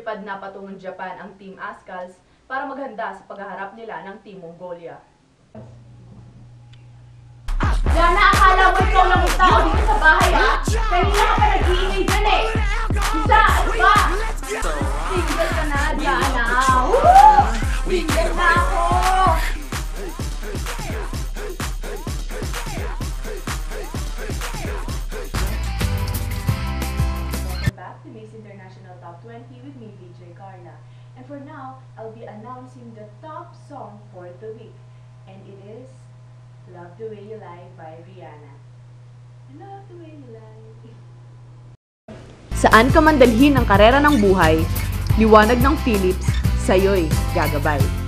lumipad na patungong Japan ang Team Ascals para maghanda sa paghaharap nila ng Team Mongolia. Diana, akala mo ikaw lang ang tao dito sa bahay, ha? Kanina ka pa nag-iingay dyan, eh! Isa, ano ba? Single ka na, Diana! Woo! Single na ako! Welcome back to Miss International Top 20 with me, VJ Carla. And for now, I'll be announcing the top song for the week. And it is Love the Way You Lie by Rihanna. I love the way you lie. Saan ka man dalhin ang karera ng buhay, liwanag ng Philips, sa'yo'y gagabay.